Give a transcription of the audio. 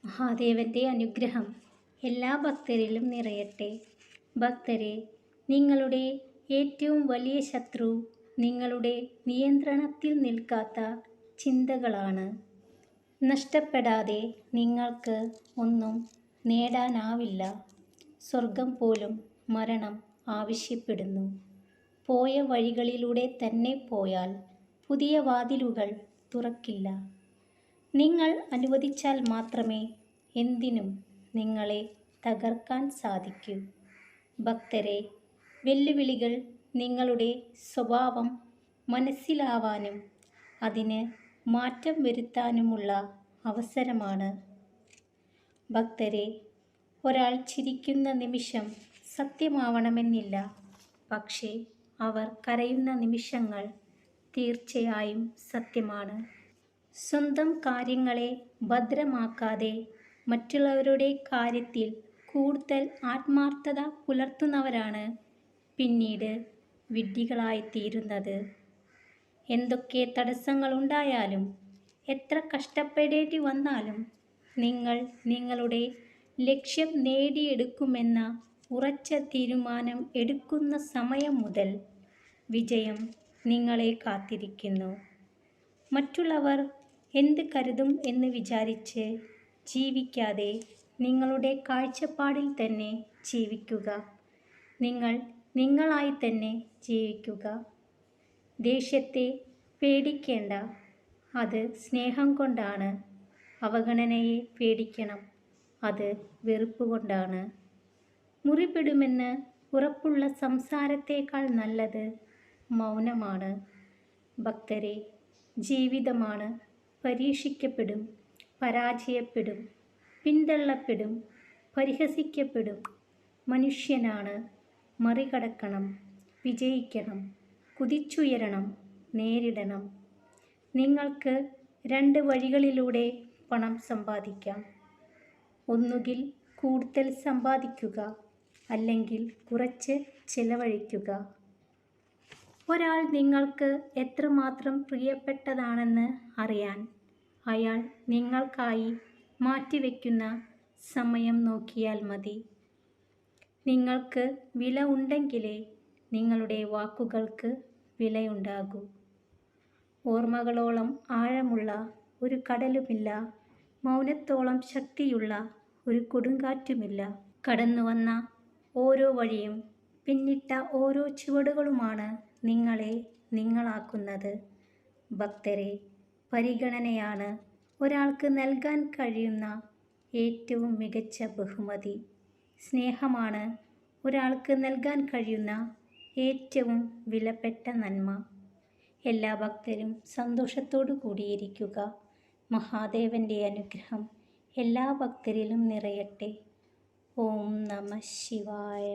മഹാദേവന്റെ അനുഗ്രഹം എല്ലാ ഭക്തരിലും നിറയട്ടെ. ഭക്തരെ, നിങ്ങളുടെ ഏറ്റവും വലിയ ശത്രു നിങ്ങളുടെ നിയന്ത്രണത്തിൽ നിൽക്കാത്ത ചിന്തകളാണ്. നഷ്ടപ്പെടാതെ നിങ്ങൾക്ക് ഒന്നും നേടാനാവില്ല. സ്വർഗം പോലും മരണം ആവശ്യപ്പെടുന്നു. പോയ വഴികളിലൂടെ തന്നെ പോയാൽ പുതിയ വാതിലുകൾ തുറക്കില്ല. നിങ്ങൾ അനുവദിച്ചാൽ മാത്രമേ എന്തിനും നിങ്ങളെ തകർക്കാൻ സാധിക്കൂ. ഭക്തരെ, വെല്ലുവിളികൾ നിങ്ങളുടെ സ്വഭാവം മനസ്സിലാവാനും അതിന് മാറ്റം വരുത്താനുമുള്ള അവസരമാണ്. ഭക്തരെ, ഒരാൾ ചിരിക്കുന്ന നിമിഷം സത്യമാവണമെന്നില്ല. പക്ഷേ അവർ കരയുന്ന നിമിഷങ്ങൾ തീർച്ചയായും സത്യമാണ്. സ്വന്തം കാര്യങ്ങളെ ഭദ്രമാക്കാതെ മറ്റുള്ളവരുടെ കാര്യത്തിൽ കൂടുതൽ ആത്മാർത്ഥത പുലർത്തുന്നവരാണ് പിന്നീട് വിഡ്ഢികളായിത്തീരുന്നത്. എന്തൊക്കെ തടസ്സങ്ങളുണ്ടായാലും എത്ര കഷ്ടപ്പെടേണ്ടി വന്നാലും നിങ്ങൾ നിങ്ങളുടെ ലക്ഷ്യം നേടിയെടുക്കുമെന്ന ഉറച്ച തീരുമാനം എടുക്കുന്ന സമയം മുതൽ വിജയം നിങ്ങളെ കാത്തിരിക്കുന്നു. മറ്റുള്ളവർ എന്ത് കരുതും എന്ന് വിചാരിച്ച് ജീവിക്കാതെ നിങ്ങളുടെ കാഴ്ചപ്പാടിൽ തന്നെ ജീവിക്കുക. നിങ്ങൾ നിങ്ങളായി തന്നെ ജീവിക്കുക. ദേഷ്യത്തെ പേടിക്കേണ്ട, അത് സ്നേഹം കൊണ്ടാണ്. അവഗണനയെ പേടിക്കണം, അത് വെറുപ്പ് കൊണ്ടാണ്. മുറിപ്പെടുമെന്ന് ഉറപ്പുള്ള സംസാരത്തേക്കാൾ നല്ലത് മൗനമാണ്. ഭക്തരെ, ജീവിതമാണ്. പരീക്ഷിക്കപ്പെടും, പരാജയപ്പെടും, പിന്തള്ളപ്പെടും, പരിഹസിക്കപ്പെടും. മനുഷ്യനാണ്. മറികടക്കണം, വിജയിക്കണം, കുതിച്ചുയരണം, നേരിടണം. നിങ്ങൾക്ക് 2 വഴികളിലൂടെ പണം സമ്പാദിക്കാം. ഒന്നുകിൽ കൂടുതൽ സമ്പാദിക്കുക, അല്ലെങ്കിൽ കുറച്ച് ചെലവഴിക്കുക. ഒരാൾ നിങ്ങൾക്ക് എത്രമാത്രം പ്രിയപ്പെട്ടതാണെന്ന് അറിയാൻ അയാൾ നിങ്ങൾക്കായി മാറ്റിവെക്കുന്ന സമയം നോക്കിയാൽ മതി. നിങ്ങൾക്ക് വില ഉണ്ടെങ്കിലേ നിങ്ങളുടെ വാക്കുകൾക്ക് വിലയുണ്ടാകൂ. ഓർമ്മകളോളം ആഴമുള്ള ഒരു കടലുമില്ല, മൗനത്തോളം ശക്തിയുള്ള ഒരു കൊടുങ്കാറ്റുമില്ല. കടന്നുവന്ന ഓരോ വഴിയും പിന്നിട്ട ഓരോ ചുവടുകളുമാണ് നിങ്ങളെ നിങ്ങളാക്കുന്നത്. ഭക്തരെ, പരിഗണനയാണ് ഒരാൾക്ക് നൽകാൻ കഴിയുന്ന ഏറ്റവും മികച്ച ബഹുമതി. സ്നേഹമാണ് ഒരാൾക്ക് നൽകാൻ കഴിയുന്ന ഏറ്റവും വിലപ്പെട്ട നന്മ. എല്ലാ ഭക്തരും സന്തോഷത്തോടു കൂടിയിരിക്കുക. മഹാദേവന്റെ അനുഗ്രഹം എല്ലാ ഭക്തരിലും നിറയട്ടെ. ഓം നമഃ ശിവായ.